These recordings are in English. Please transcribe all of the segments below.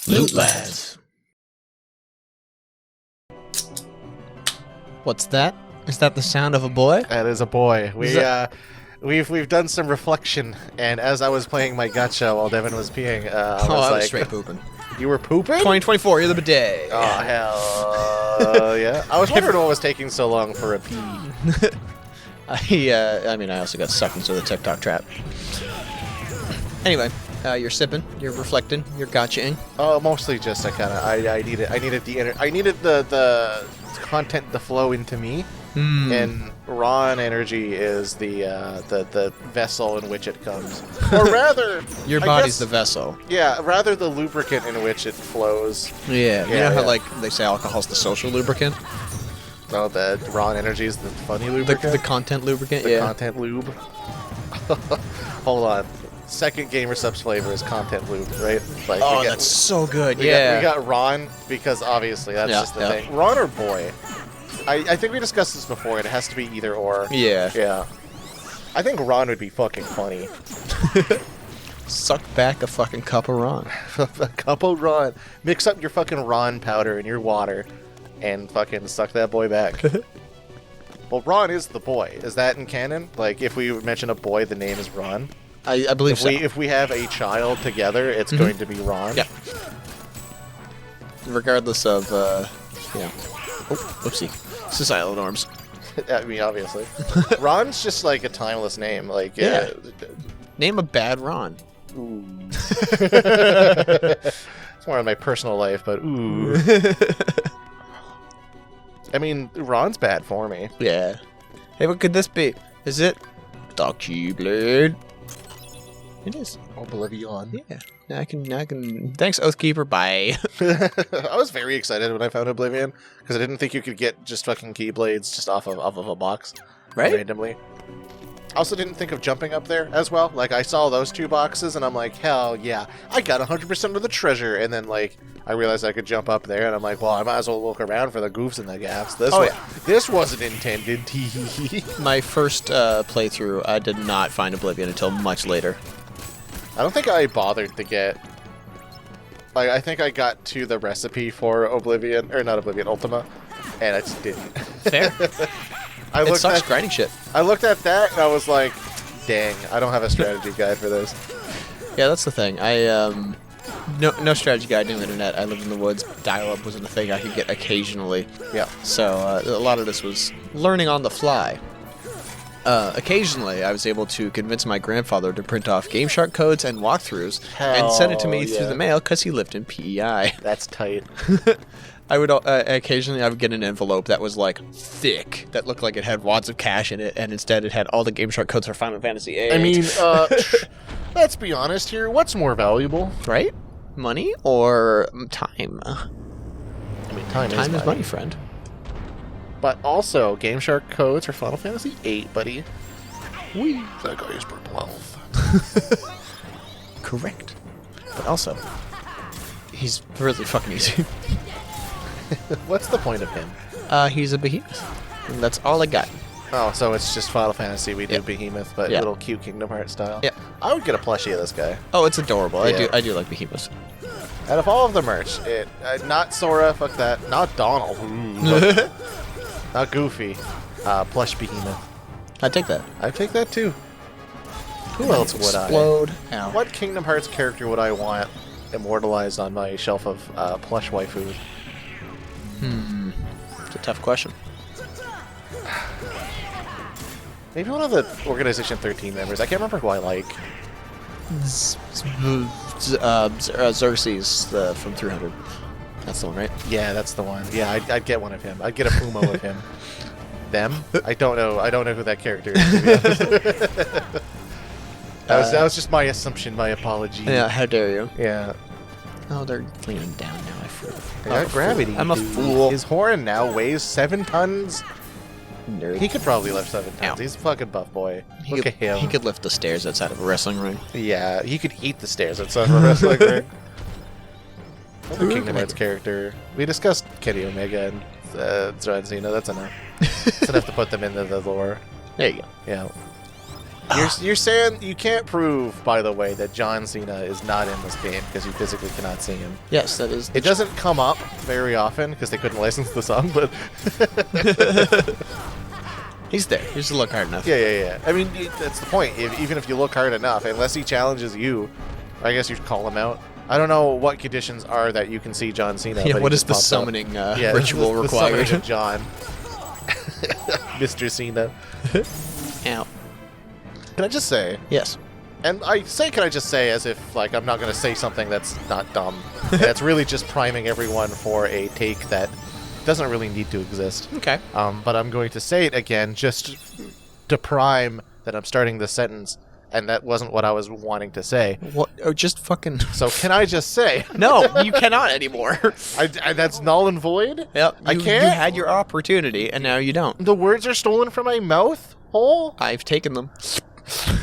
Themlootlads. What's that? Is that the sound of a boy? That is a boy. We've done some reflection, and as I was playing my gacha while Devon was peeing, I was like, straight pooping. "You were pooping?" 2024, you're the bidet. Oh hell, yeah! I was wondering what was taking so long for a pee. I mean, I also got sucked into the TikTok trap. Anyway, you're sipping, you're reflecting, you're gachaing. Oh, mostly just I needed the content to flow into me. And raw energy is the vessel in which it comes, or rather, your body's the vessel. Yeah, rather the lubricant in which it flows. Yeah, you know how like they say alcohol's the social lubricant. Oh, the raw energy is the funny lubricant. The content lubricant. The content lube. Hold on. Second Gamer Subs flavor is content lube, right? Like, that's so good. We got Ron because obviously that's just the thing. Ron or boy? I think we discussed this before, and it has to be either or. Yeah. Yeah. I think Ron would be fucking funny. Suck back a fucking cup of Ron. A cup of Ron. Mix up your fucking Ron powder in your water, and fucking suck that boy back. Well, Ron is the boy. Is that in canon? Like, if we mention a boy, the name is Ron? I believe so. If we have a child together, it's going to be Ron? Yeah. Regardless of, yeah. Oh, whoopsie. Societal norms. I mean, obviously. Ron's just like a timeless name. Like, Name a bad Ron. Ooh. It's more on my personal life, but ooh. I mean, Ron's bad for me. Yeah. Hey, what could this be? Is it the Keyblade? It is. Oblivion. Yeah. Now I can. Thanks, Oathkeeper. Bye. I was very excited when I found Oblivion because I didn't think you could get just fucking Keyblades just off of a box, right? Randomly. I also didn't think of jumping up there as well. Like, I saw those two boxes and I'm like, hell yeah, I got 100% of the treasure. And then like I realized I could jump up there and I'm like, well, I might as well look around for the goofs and the gaps. This wasn't intended. My first playthrough, I did not find Oblivion until much later. I don't think I bothered to get... Like, I think I got to the recipe for Oblivion, or not Oblivion, Ultima, and I just didn't. Fair. It sucks grinding shit. I looked at that and I was like, dang, I don't have a strategy guide for this. Yeah, that's the thing. No strategy guide, no internet. I lived in the woods. Dial-up wasn't a thing I could get occasionally. Yeah. So a lot of this was learning on the fly. Occasionally, I was able to convince my grandfather to print off Game Shark codes and walkthroughs and send it to me through the mail because he lived in PEI. That's tight. I would occasionally I would get an envelope that was like thick, that looked like it had wads of cash in it, and instead it had all the Game Shark codes for Final Fantasy VIII. I mean, let's be honest here. What's more valuable, right? Money or time? I mean, time is money, friend. But also, Game Shark codes for Final Fantasy VIII, buddy. Whee! That guy is purple health. Correct. But also, he's really fucking easy. What's the point of him? He's a behemoth. And that's all I got. Oh, so it's just Final Fantasy. We do Behemoth, but little cute Kingdom Hearts style. Yeah. I would get a plushie of this guy. Oh, it's adorable. Yeah. I do like behemoths. Out of all of the merch, not Sora, fuck that. Not Donald. Not Goofy. Plush Behemoth. I'd take that. I'd take that too. Who else would Explode. I? What Kingdom Hearts character would I want immortalized on my shelf of plush waifu? It's a tough question. Maybe one of the Organization 13 members. I can't remember who I like. Xerxes from 300. That's the one, right? Yeah, that's the one. Yeah, I'd get one of him. I'd get a Fumo of him. Them? I don't know. I don't know who that character is, to be honest. That was just my assumption, my apology. Yeah, how dare you? Yeah. Oh, they're leaning down now. I fool. They got gravity. I'm a fool. His horn now weighs 7 tons. Nerd. He could probably lift 7 tons. Ow. He's a fucking buff boy. Look at him. He could lift the stairs outside of a wrestling ring. Yeah, he could eat the stairs outside of a wrestling ring. Another Kingdom Hearts character. We discussed Kenny Omega and Zora and Xena. That's enough. That's enough to put them into the lore. There you go. Yeah. You're saying you can't prove, by the way, that John Cena is not in this game because you physically cannot see him. Yes, that is. It doesn't come up very often because they couldn't license the song, but He's there. You just look hard enough. yeah. I mean, that's the point. Even if you look hard enough, unless he challenges you, I guess you'd call him out. I don't know what conditions are that you can see John Cena. Yeah, but what he is just the pops summoning up. ritual the required? summoning of John. Mr. Cena. Ow. Can I just say? Yes. And I say, can I just say, as if like I'm not going to say something that's not dumb. That's really just priming everyone for a take that doesn't really need to exist. Okay. But I'm going to say it again, just to prime that I'm starting this sentence, and that wasn't what I was wanting to say. What? Oh, just fucking. So can I just say? No, you cannot anymore. That's null and void. Yep. I You can't. had your opportunity, and now you don't. The words are stolen from my mouth hole. I've taken them.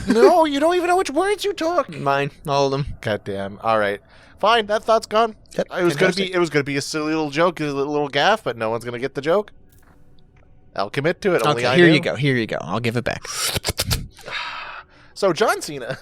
No, you don't even know which words you took. Mine, all of them. Goddamn. All right. Fine, that thought's gone. Yep, It was fantastic. gonna be a silly little joke, a little gaff, but no one's gonna get the joke. I'll commit to it. Only Okay, I here do. you go. Here you go. I'll give it back. So John Cena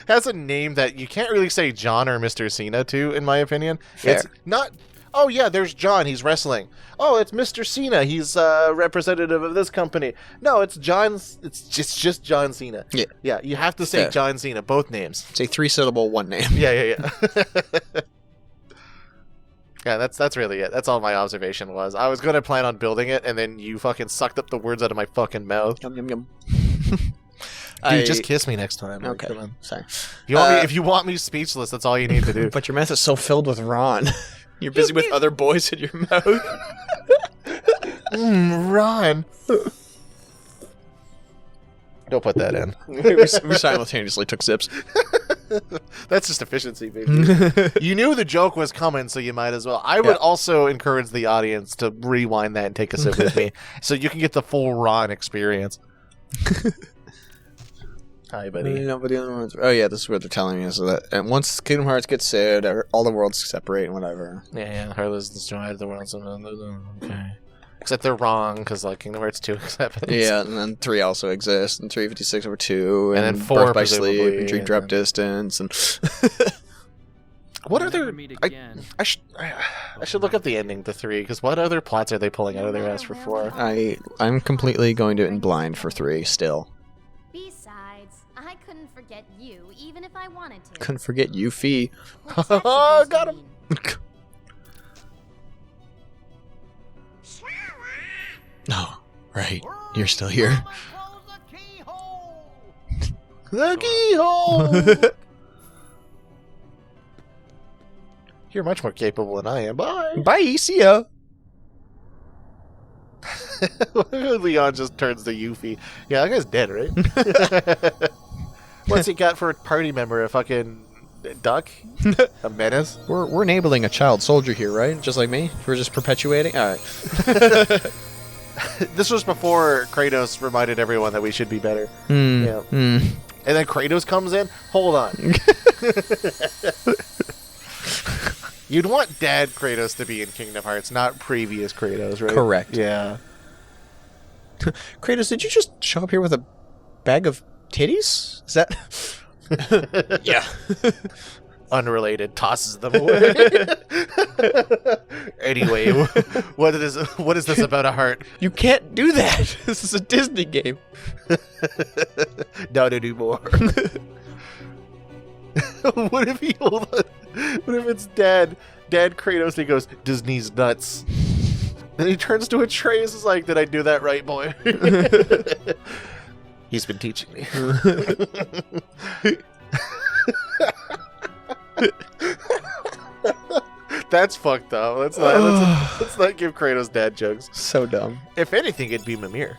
has a name that you can't really say John or Mr. Cena to, in my opinion. Fair. It's not. Oh yeah, there's John. He's wrestling. Oh, it's Mr. Cena. He's representative of this company. No, it's John. It's just John Cena. Yeah. Yeah. You have to say Fair. John Cena, both names. It's a 3-syllable one name. Yeah. Yeah, that's really it. That's all my observation was. I was gonna plan on building it, and then you fucking sucked up the words out of my fucking mouth. Yum, yum, yum. Dude, just kiss me next time. Like, Okay. come on. Sorry. If you want me speechless, that's all you need to do. But your mouth is so filled with Ron. You're busy with other boys in your mouth. Ron. Don't put that in. we simultaneously took sips. That's just efficiency, baby. You knew the joke was coming, so you might as well. I would also encourage the audience to rewind that and take a sip with me, so you can get the full Ron experience. Hi, buddy. Oh yeah, this is what they're telling me. So that and once Kingdom Hearts gets saved, all the worlds separate and whatever. Yeah, Heartless destroyed the world. Okay. Except they're wrong, because like Kingdom Hearts 2 happens. Yeah, and then 3 also exists, and 356 over 2, And and then 4 Birth by Sleep, presumably, and Dream and Drop then- Distance, and What other? I should look up the ending to 3, because what other plots are they pulling out of their ass for 4? I'm completely going to in blind for 3 still. Besides, I couldn't forget you, even if I wanted to. Couldn't forget Yuffie. What's that supposed Got to him. mean? Oh, right. You're still here. The keyhole. You're much more capable than I am. Bye. Bye, see ya. Leon just turns to Yuffie. Yeah, that guy's dead, right? What's he got for a party member? A fucking duck? A menace? We're enabling a child soldier here, right? Just like me? We're just perpetuating? Alright. This was before Kratos reminded everyone that we should be better. Yeah. Hmm. And then Kratos comes in. Hold on. You'd want Dad Kratos to be in Kingdom Hearts, not previous Kratos, right? Correct. Yeah. Kratos, did you just show up here with a bag of titties? Is that... Yeah. Unrelated, tosses them away. Anyway, what is this about a heart? You can't do that. This is a Disney game. Not anymore. What if he hold on? What if it's Dad Kratos and he goes, Disney's nuts. Then he turns to Atreus and is like, did I do that right, boy? He's been teaching me. That's fucked up. Let's not give Kratos dad jokes. So dumb. If anything, it'd be Mimir.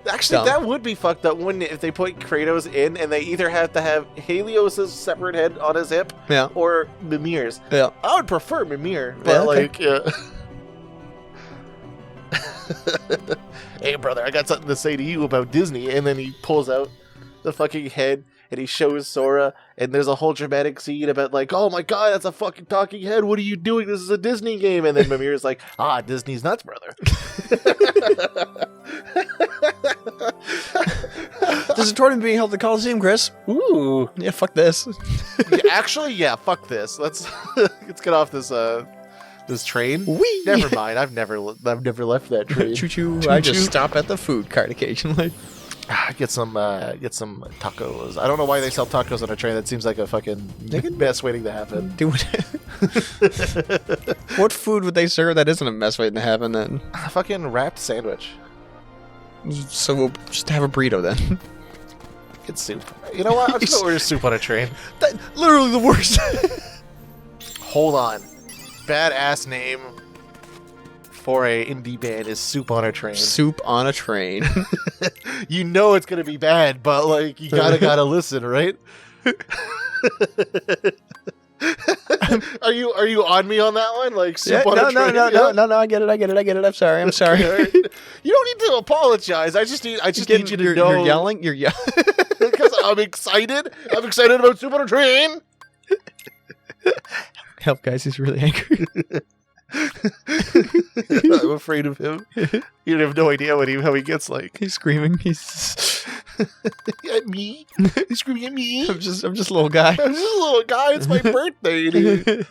Actually, Dumb. that would be fucked up, wouldn't it? If they put Kratos in and they either have to have Helios' separate head on his hip Yeah. or Mimir's. Yeah. I would prefer Mimir, but Yeah, okay. like, yeah. Hey, brother, I got something to say to you about Disney. And then he pulls out the fucking head and he shows Sora, and there's a whole dramatic scene about like, oh my god, that's a fucking talking head. What are you doing? This is a Disney game. And then Mimir's like, Disney's nuts, brother. There's a tournament being held at the Coliseum, Chris. Ooh. Yeah, fuck this. Yeah, fuck this. Let's get off this this train. Wee. Never mind. I've never left that train. Choo choo. I just stop at the food cart occasionally. Get some tacos. I don't know why they sell tacos on a train. That seems like a fucking mess waiting to happen. Dude, what food would they serve that isn't a mess waiting to happen then? A fucking wrapped sandwich. So we'll just have a burrito then. Get soup. You know what? I'm just gonna order soup on a train. That, literally the worst. Hold on. Badass name for a indie band is Soup on a Train. Soup on a train. You know it's gonna be bad, but like you gotta listen, right? Are you on me on that one? Like Soup on a Train? No. I get it. I'm sorry. You don't need to apologize. I just need you to know. You're yelling. You're yelling because I'm excited. I'm excited about Soup on a Train. Help, guys! He's really angry. I'm afraid of him. You have no idea how he gets like. He's screaming. He's at me. He's screaming at me. I'm just a little guy. I'm just a little guy. It's my birthday, dude.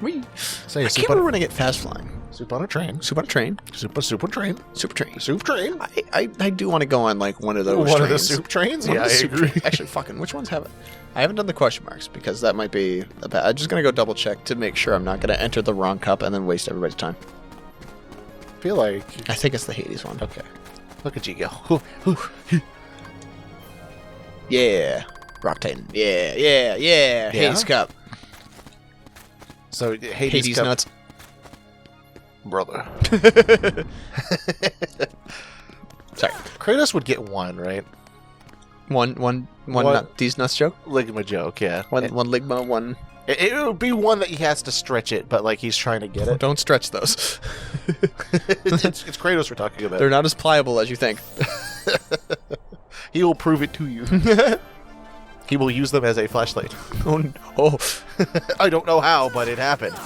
I can't remember when I get fast flying. Soup on a train. Soup on a train. Soup train. Soup train. Soup train. I do want to go on like one of those. One of the soup trains. Yeah, I agree. Actually, fucking, which ones have it? I haven't done the question marks because that might be a bad. I'm just gonna go double check to make sure I'm not gonna enter the wrong cup and then waste everybody's time. I feel like I think it's the Hades one. Okay. Look at you go. Yeah. Rock Titan. Yeah. Hades cup. So Hades cup. nuts. Brother. Sorry. Kratos would get one, right? One nut, these nuts joke? Ligma joke, yeah. One ligma, one... It would be one that he has to stretch it, but like he's trying to get it. Don't stretch those. it's Kratos we're talking about. They're not as pliable as you think. He will prove it to you. He will use them as a flashlight. Oh. I don't know how, but it happened.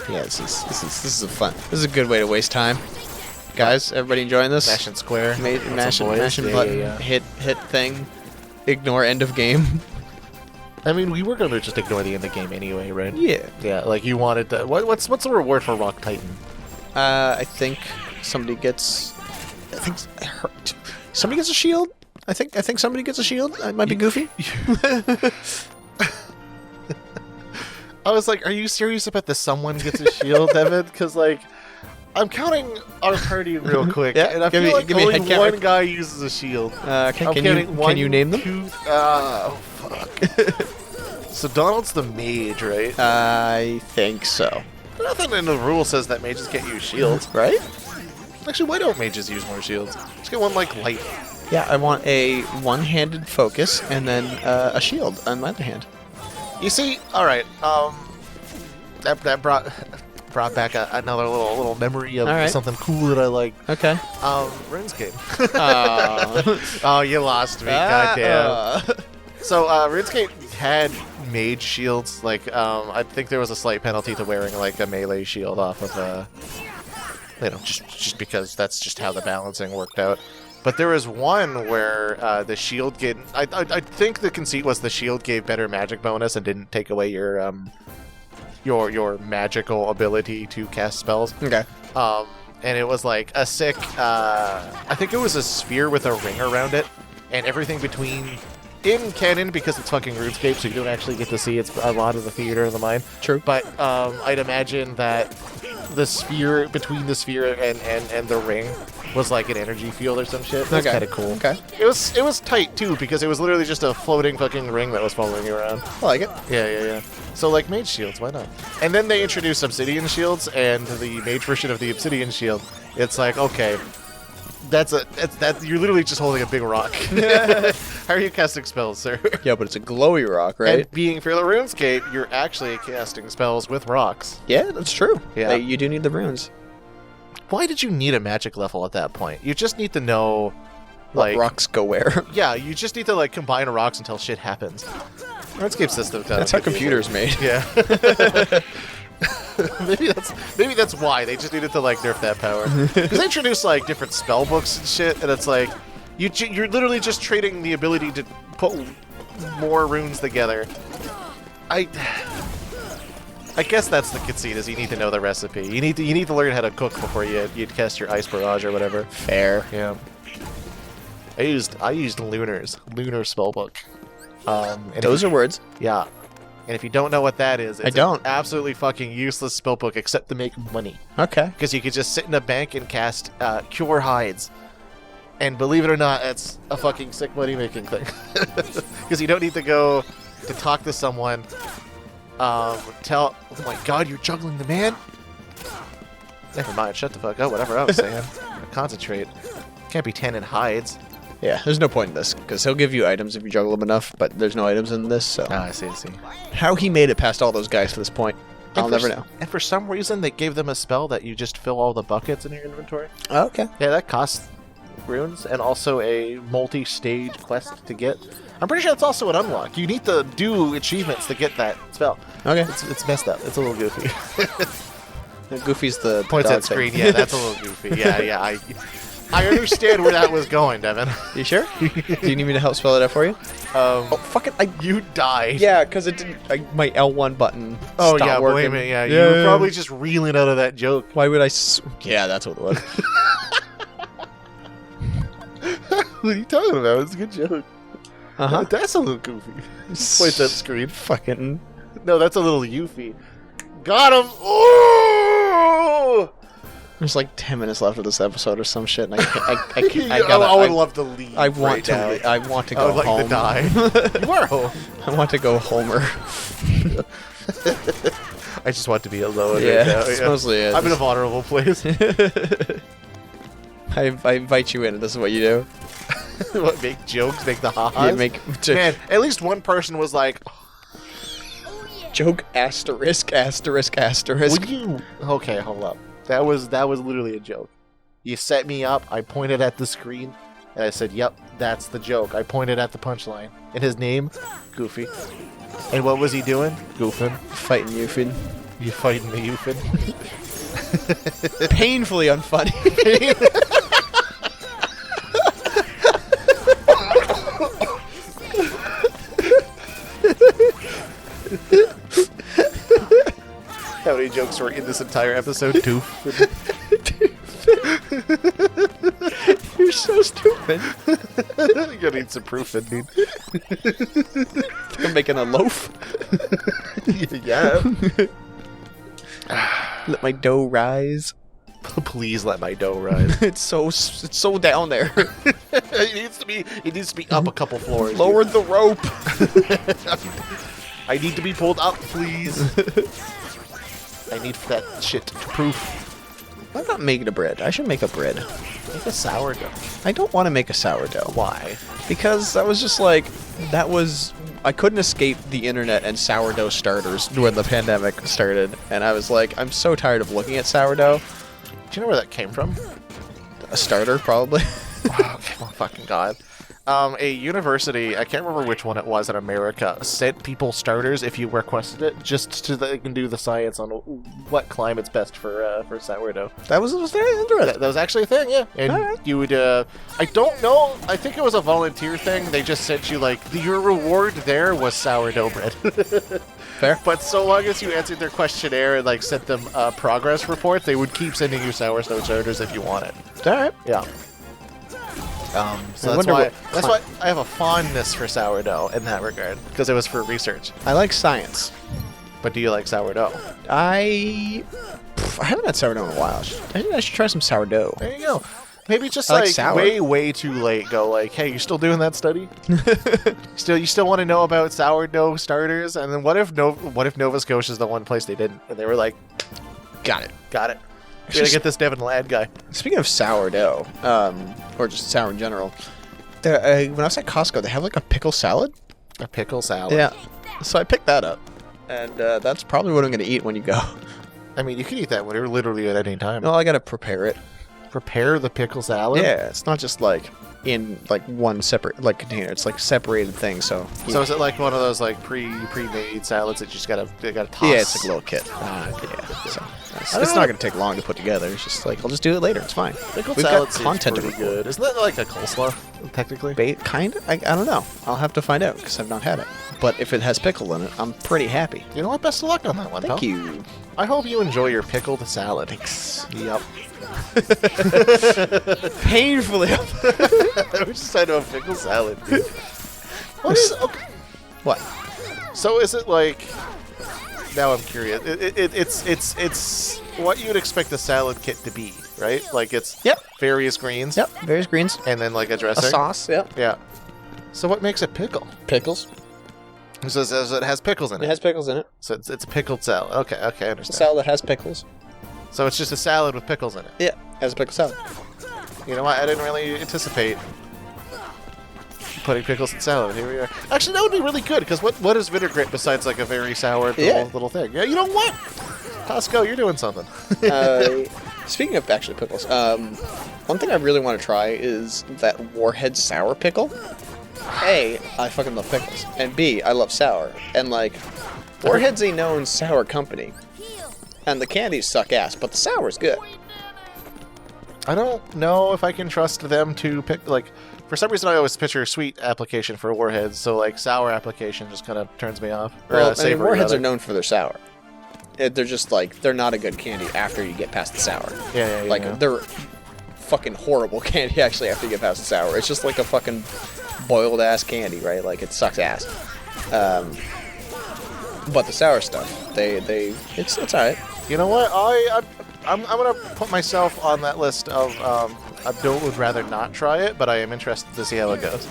Yeah, this is a fun. This is a good way to waste time. Guys, everybody enjoying this? Mash and square. Mash and button. Yeah. Hit thing. Ignore end of game. I mean, we were going to just ignore the end of the game anyway, right? Yeah. Yeah, like you wanted to... What's the reward for Rock Titan? I think somebody gets... somebody gets a shield? I think somebody gets a shield. It might be Goofy. I was like, are you serious about the someone gets a shield, Devon? Because, like, I'm counting our party reol quick, yeah, and I feel like only one guy uses a shield. Can you name them? Oh, fuck. So Donald's the mage, right? I think so. Nothing in the rule says that mages can't use shields. Right? Actually, why don't mages use more shields? Just get one, like, light. Yeah, I want a one-handed focus, and then a shield on my other hand. You see, all right. That brought back another little memory of something cool that I like. Okay. RuneScape. Oh, you lost me. Goddamn. So RuneScape had mage shields. Like, I think there was a slight penalty to wearing like a melee shield off of just because that's just how the balancing worked out. But there was one where the shield gave... I think the conceit was the shield gave better magic bonus and didn't take away your magical ability to cast spells. Okay. And it was like a sick... I think it was a sphere with a ring around it, and everything between... In canon, because it's fucking RuneScape, so you don't actually get to see it's a lot of the theater of the mind. True. But I'd imagine that the sphere, between the sphere and the ring, was like an energy field or some shit. That's kind of cool. Okay. It was tight too, because it was literally just a floating fucking ring that was following you around. I like it. Yeah. So like mage shields, why not? And then they introduced obsidian shields, and the mage version of the obsidian shield. It's like, okay, that's you're literally just holding a big rock. How are you casting spells, sir? Yeah, but it's a glowy rock, right? And being for the RuneScape, you're actually casting spells with rocks. Yeah, that's true. Yeah. You do need the runes. why did you need a magic level at that point? You just need to know, What like, rocks go where? yeah, you just need to like combine rocks until shit happens. RuneScape system. That's how computers made. Yeah. maybe that's why they just needed to like nerf that power. Because they introduced like different spell books and shit, and it's like you're literally just trading the ability to put more runes together. I guess that's the conceit, is you need to know the recipe. You need to learn how to cook before you cast your ice barrage or whatever. Fair. Yeah. I used lunar spellbook. And Those are words. yeah. And if you don't know what that is, it's I don't. an absolutely fucking useless spellbook except to make money. Okay. Because you could just sit in a bank and cast Cure Hides. And believe it or not, it's a fucking sick money-making thing. Because you don't need to go to talk to someone, oh my god, you're juggling the man? Never mind, shut the fuck up, whatever I was saying. Concentrate. Can't be tanning hides. Yeah, there's no point in this, because he'll give you items if you juggle them enough, but there's no items in this, so... Ah, I see. How he made it past all those guys to this point, I'll never know. And for some reason, they gave them a spell that you just fill all the buckets in your inventory. Oh, okay. Yeah, that costs runes, and also a multi-stage quest to get. I'm pretty sure that's also an unlock. You need to do achievements to get that spell. Okay. It's messed up. It's a little goofy. Goofy's the Points dog at screen. thing. Yeah, that's a little goofy. Yeah. I understand where that was going, Devon. You sure? Do you need me to help spell it out for you? Oh, fucking... You died. Yeah, because it didn't... my L1 button Oh, stopped yeah, working. blame it. Yeah, you were probably just reeling out of that joke. Why would I... Yeah, that's what it was. What are you talking about? It's a good joke. Uh-huh. That's a little goofy. Points at screen. Fucking... No, that's a little Yuffie. Got him! Oh! There's like 10 minutes left of this episode or some shit, and I would love to leave. I want right to. now. I want to go I would like home. to die. You are home. I want to go Homer. I just want to be alone Yeah, right now. that's mostly it. I'm in a vulnerable place. I invite you in, and this is what you do. What, make jokes, make the ha-has? You make Man, at least one person was like, joke asterisk asterisk asterisk. would you... Okay, hold up. That was literally a joke. You set me up, I pointed at the screen, and I said, yep, that's the joke. I pointed at the punchline. And his name? Goofy. And what was he doing? Goofing. Fighting Eufin. You fighting the Eufin? Painfully unfunny. How many jokes were in this entire episode? 2. You're so stupid. You're gonna need some proof, dude. I'm making a loaf. Yeah. Let my dough rise. Please let my dough rise. It's so down there. It needs to be up a couple floors. Lower the rope. I need to be pulled up, please. I need that shit to proof. I'm not making a bread. I should make a bread. Make a sourdough. I don't want to make a sourdough. Why? Because I was just like, I couldn't escape the internet and sourdough starters when the pandemic started. And I was like, I'm so tired of looking at sourdough. Do you know where that came from? A starter, probably. Oh fucking god. A university, I can't remember which one it was in America, sent people starters if you requested it, just so that they can do the science on what climate's best for sourdough. That was very interesting. That was actually a thing, yeah. And Alright. you would, I don't know, I think it was a volunteer thing. They just sent you, like, your reward there was sourdough bread. Fair. But so long as you answered their questionnaire and, like, sent them progress reports, they would keep sending you sourdough starters if you wanted. Alright. Yeah. So I that's wonder why I have a fondness for sourdough in that regard, because it was for research. I like science. But do you like sourdough? I haven't had sourdough in a while. I think I should try some sourdough. There you go. Maybe just I like like sour. way too late. Go like, hey, you still doing that study? You still want to know about sourdough starters? And then what if Nova Scotia is the one place they didn't? And they were like, Got it. We gotta get this Devon lad guy. Speaking of sourdough, or just sour in general, when I was at Costco, they have like a pickle salad. A pickle salad. Yeah. So I picked that up, and that's probably what I'm going to eat when you go. I mean, you can eat that literally at any time. No, I gotta prepare it. Prepare the pickle salad? Yeah, it's not just like in like one separate like container. It's like separated thing. So So is it like one of those like pre-made salads that you just gotta toss? yeah, it's like a little kit. Yeah, so it's not gonna take long to put together. It's just like I'll just do it later. It's fine. Pickled We've salad got seems content to pretty record. good. Isn't that like a coleslaw, technically? Kind of. I don't know. I'll have to find out because I've not had it. But if it has pickle in it, I'm pretty happy. You know what? Best of luck on that one, Thank pal. you. I hope you enjoy your pickled salad. Thanks. Yep. Painfully. I was just trying to have pickle salad. Dude. What is okay? What? So is it like? Now I'm curious. It's what you'd expect a salad kit to be, right? Like it's various greens. Yep. Various greens. And then like a A dressing. sauce. Yep. Yeah. So what makes a pickle? Pickles. So it says it has pickles in it. It has pickles in it. So it's a pickled salad. Okay, I It's a understand. salad that has pickles. So it's just a salad with pickles in it. Yeah. Has a pickle salad. You know what? I didn't really anticipate putting pickles in salad. Here we are. Actually, that would be really good, because what is vinaigrette besides like a very sour little thing? Yeah, you know what? Costco, you're doing something. Speaking of actually pickles, one thing I really want to try is that Warhead sour pickle. A, I fucking love pickles, and B, I love sour. And like, Warhead's a known sour company, and the candies suck ass, but the sour's good. I don't know if I can trust them to pick, like, for some reason I always picture a sweet application for Warheads, so like sour application just kind of turns me off. Or, Well, I mean, savory, Warheads rather. are known for their sour. They're just like, they're not a good candy after you get past the sour. Yeah, Like, yeah. they're fucking horrible candy actually after you get past the sour. It's just like a fucking boiled ass candy, right? Like, it sucks ass. But the sour stuff, it's alright. You know what? I'm gonna put myself on that list of I would rather not try it, but I am interested to see how it goes.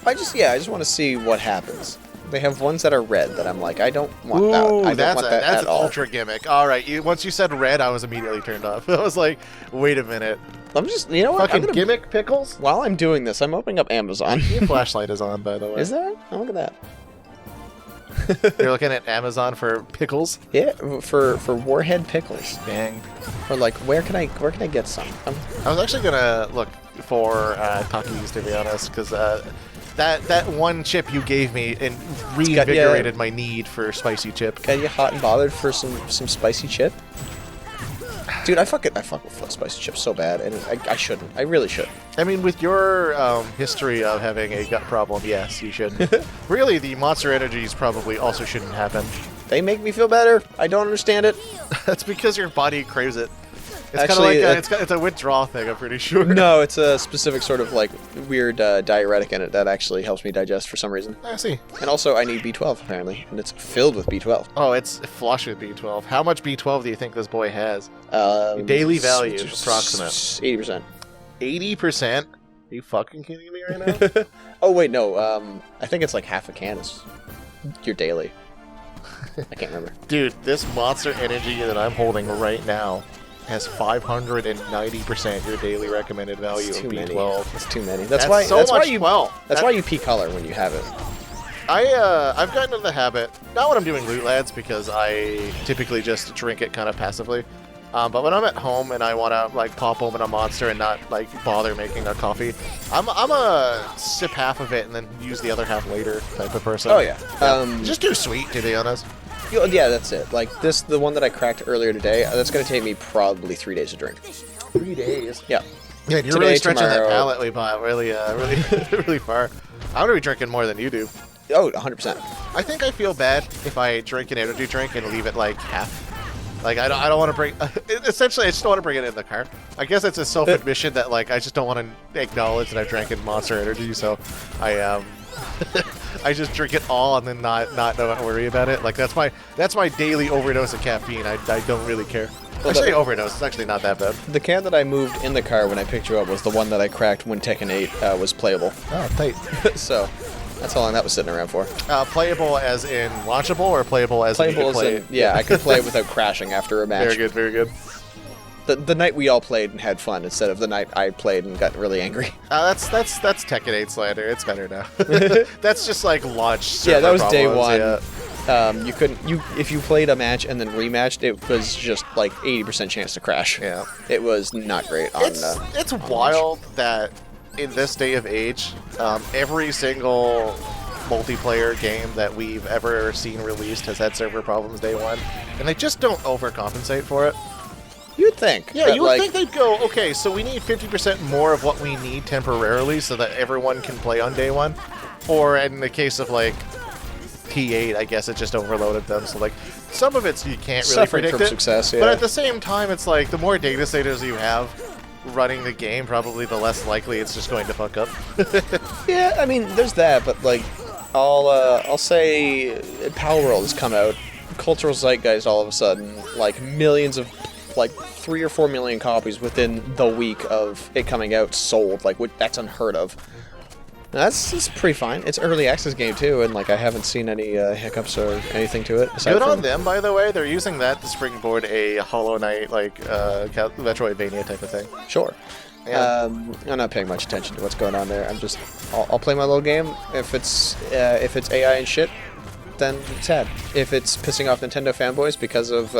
I just want to see what happens. They have ones that are red that I'm like, I don't want that. Ooh, I don't that's want that that's at an all. ultra gimmick. All right, once you said red, I was immediately turned off. I was like, wait a minute, I'm just, you know what? fucking gimmick pickles? While I'm doing this, I'm opening up Amazon. Your flashlight is on, by the way. Is that? Oh, look at that. You're looking at Amazon for pickles? Yeah, for Warhead pickles. Dang. Or like, where can I get some? I was actually gonna look for Takis, to be honest, because that one chip you gave me and reinvigorated my need for spicy chip. Got you hot and bothered for some spicy chip? Dude, I fuck with spicy chips so bad, and I shouldn't. I really should. I mean, with your history of having a gut problem, yes, you should. Really, the Monster Energies probably also shouldn't happen. They make me feel better. I don't understand it. That's because your body craves it. It's Actually, kind of like it's a withdrawal thing, I'm pretty sure. No, it's a specific sort of like weird diuretic in it that actually helps me digest for some reason. I see. And also, I need B12 apparently, and it's filled with B12. Oh, it's flush with B12. How much B12 do you think this boy has? Daily value, approximate. 80%. 80%? Are you fucking kidding me right now? Oh wait, no. I think it's like half a can is your daily. I can't remember. Dude, this Monster Energy that I'm holding right now has 590% your daily recommended value That's of too B12. many. That's too many. That's why. so that's much why you. 12. That's why you pee color when you have it. I've gotten into the habit, not when I'm doing loot lads, because I typically just drink it kind of passively. But when I'm at home and I want to like pop open a Monster and not like bother making a coffee, I'm a sip half of it and then use the other half later type of person. Oh yeah. Just do sweet, to be honest. Yeah, that's it. Like the one that I cracked earlier today. That's gonna take me probably 3 days to drink. 3 days. Yeah. Yeah, you're Today, really stretching tomorrow. that palate really, really far. I'm gonna be drinking more than you do. Oh, 100%. I think I feel bad if I drink an energy drink and leave it like half. Like I don't want to bring. Essentially, I just don't want to bring it in the car. I guess it's a self-admission that like I just don't want to acknowledge that I've drank in Monster Energy, so I I just drink it all and then not worry about it. Like that's my daily overdose of caffeine. I don't really care. Actually, overdose. It's actually not that bad. The can that I moved in the car when I picked you up was the one that I cracked when Tekken 8 was playable. Oh, tight. So that's how long that was sitting around for. Playable as in launchable, or playable as in you Playable could play as in, yeah, I could play it without crashing after a match. Very good, very good. The night we all played and had fun instead of the night I played and got really angry. That's Tekken 8 slander. It's better now. That's just like launch. Yeah, that was day problems, one. Yeah. You couldn't. If you played a match and then rematched, it was just like 80% chance to crash. Yeah. It was not great on. It's wild that in this day of age, every single multiplayer game that we've ever seen released has had server problems day one, and they just don't overcompensate for it. You'd think. Yeah, that, you would like, think they'd go, okay, so we need 50% more of what we need temporarily so that everyone can play on day one. Or in the case of, like, T8, I guess it just overloaded them. So, like, some of it's you can't really Suffering predict from it. success, yeah. But at the same time, it's like, the more data centers you have running the game, probably the less likely it's just going to fuck up. Yeah, I mean, there's that, but like, I'll say, Power World has come out, cultural zeitgeist all of a sudden, like millions of, like 3 or 4 million copies within the week of it coming out sold. Like, that's unheard of. That's pretty fine. It's early access game too, and like I haven't seen any hiccups or anything to it. Good on them, by the way. They're using that to springboard a Hollow Knight, like Metroidvania type of thing. Sure. Yeah. I'm not paying much attention to what's going on there. I'll play my little game. If it's AI and shit, then it's sad. If it's pissing off Nintendo fanboys because of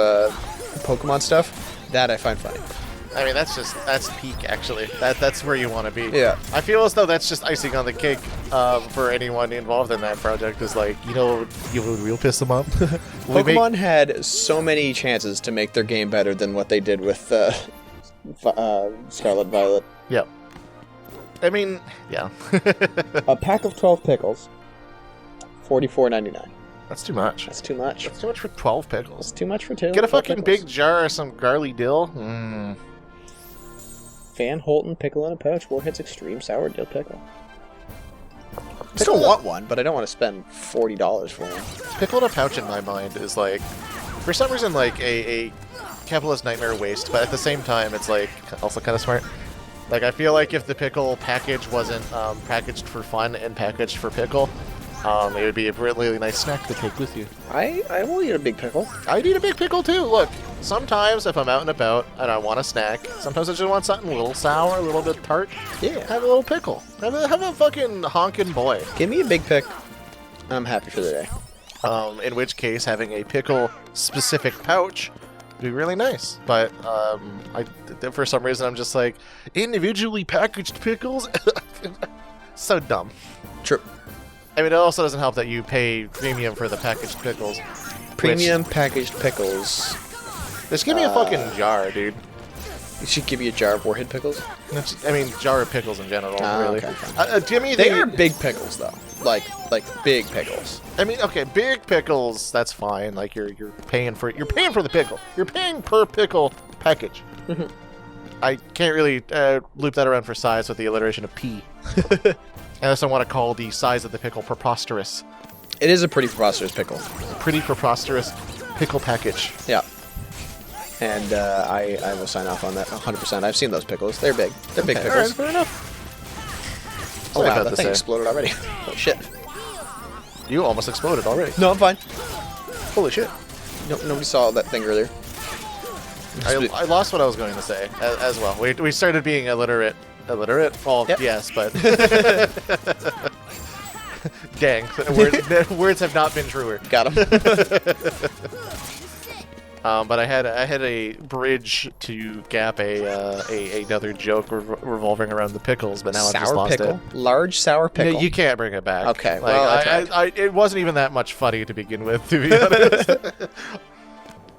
Pokemon stuff, that I find funny. I mean, that's peak, actually. That's where you want to be. Yeah. I feel as though that's just icing on the cake for anyone involved in that project. Is like, you know what real piss them off? Pokemon had so many chances to make their game better than what they did with Scarlet Violet. Yep. I mean, yeah. A pack of 12 pickles, $44.99. That's too much. That's too much. That's too much for 12 pickles. That's too much for 2. Get a 12 fucking pickles. big jar of some garly dill. Van Holten pickle in a pouch. Warhead's extreme sour dill pickle. I still want one, but I don't want to spend $40 for one. Pickle in a pouch in my mind is like, for some reason, like a capitalist nightmare waste, but at the same time, it's like also kind of smart. Like, I feel like if the pickle package wasn't packaged for fun and packaged for pickle, it would be a really nice snack to take with you. I will eat a big pickle. I'd eat a big pickle too. Look, sometimes if I'm out and about and I want a snack, sometimes I just want something a little sour, a little bit tart. Yeah. Have a little pickle. Have a fucking honkin' boy. Give me a big pick. I'm happy for the day. In which case, having a pickle-specific pouch would be really nice. But for some reason, I'm just like, individually packaged pickles? So dumb. True. I mean, it also doesn't help that you pay premium for the packaged pickles. Premium packaged pickles. Just give me a fucking jar, dude. You should give you a jar of Warhead pickles. I mean, jar of pickles in general, really. Okay. Give me They are big pickles, though. Like big pickles. I mean, okay, big pickles, that's fine. Like, you're paying for the pickle. You're paying per pickle package. I can't really loop that around for size with the alliteration of P. I also want to call the size of the pickle preposterous. It is a pretty preposterous pickle. Pretty preposterous pickle package. Yeah. And I will sign off on that 100%. I've seen those pickles. They're big. They're big pickles. All right, fair enough. Oh Sorry wow, about that to thing say. exploded already. Holy shit. You almost exploded already. No, I'm fine. Holy shit. Nobody saw that thing earlier. I lost what I was going to say as well. We started being illiterate. Illiterate? Well, Yep. yes, but... Dang. Words have not been truer. Got him. But I had a bridge to gap another joke revolving around the pickles, but now I've just Sour lost pickle? it. Large sour pickle? Yeah, you can't bring it back. Okay, Like, well, I tried. it wasn't even that much funny to begin with, to be honest.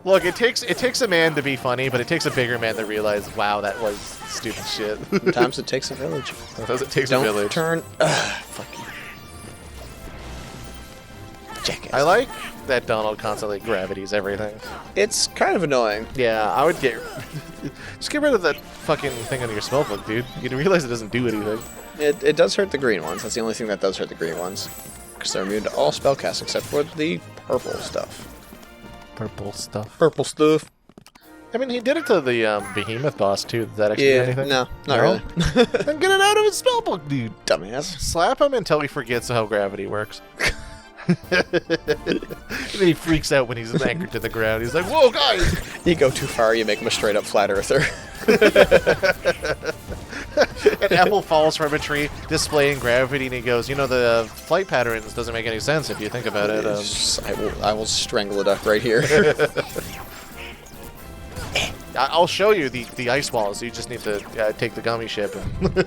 Look, it takes a man to be funny, but it takes a bigger man to realize, wow, that was stupid shit. Sometimes it takes a village. Sometimes it takes Don't a village. turn... fuck you. Jackass. I like that Donald constantly gravities everything. It's kind of annoying. Yeah, I would just get rid of that fucking thing on your spellbook, dude. You realize it doesn't do anything. It does hurt the green ones. That's the only thing that does hurt the green ones. Because they're immune to all spellcasts except for the purple stuff. Purple stuff. Purple stuff. I mean, he did it to the behemoth boss, too. Did that actually do anything? No, not really. Then get it out of his spellbook, dude. Dumbass. Slap him until he forgets how gravity works. And then he freaks out when he's anchored to the ground. He's like, whoa, guys! You go too far, you make him a straight up flat earther. An apple falls from a tree, displaying gravity, and he goes, you know, the flight patterns doesn't make any sense if you think about it. I will strangle a duck right here. I'll show you the ice walls. You just need to take the gummy ship. And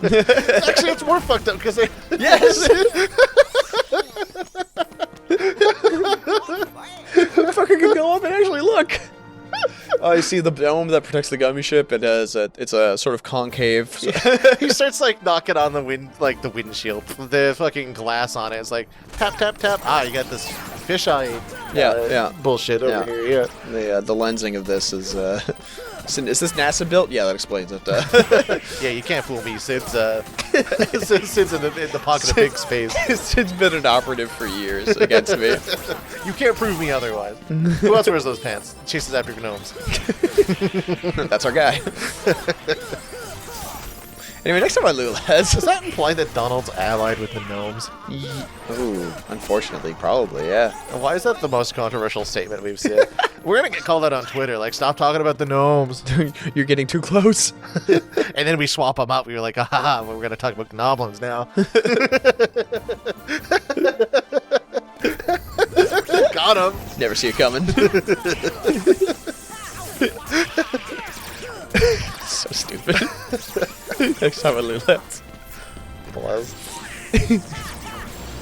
actually, it's more fucked up because they... Yes! The fucker can go up and actually look! Oh, you see the dome that protects the gummy ship? It has it's a sort of concave. He starts like knocking on the the windshield, the fucking glass on it. It's like tap tap tap. Ah, you got this fisheye. Yeah. Bullshit over here. Yeah. The lensing of this is is this NASA built? Yeah, that explains it. Yeah, you can't fool me. Sid's Sid's in the pocket of big space. Sid's been an operative for years against me. You can't prove me otherwise. Who else wears those pants? Chases after gnomes. That's our guy. Anyway, next time on Lootlads. Does that imply that Donald's allied with the gnomes? Ooh, unfortunately, probably, yeah. And why is that the most controversial statement we've seen? We're gonna get called out on Twitter, like, stop talking about the gnomes. You're getting too close. And then we swap them out. We were like, haha, we're gonna talk about goblins now. Got him. Never see it coming. So stupid. Next time on Lootlads. Bless.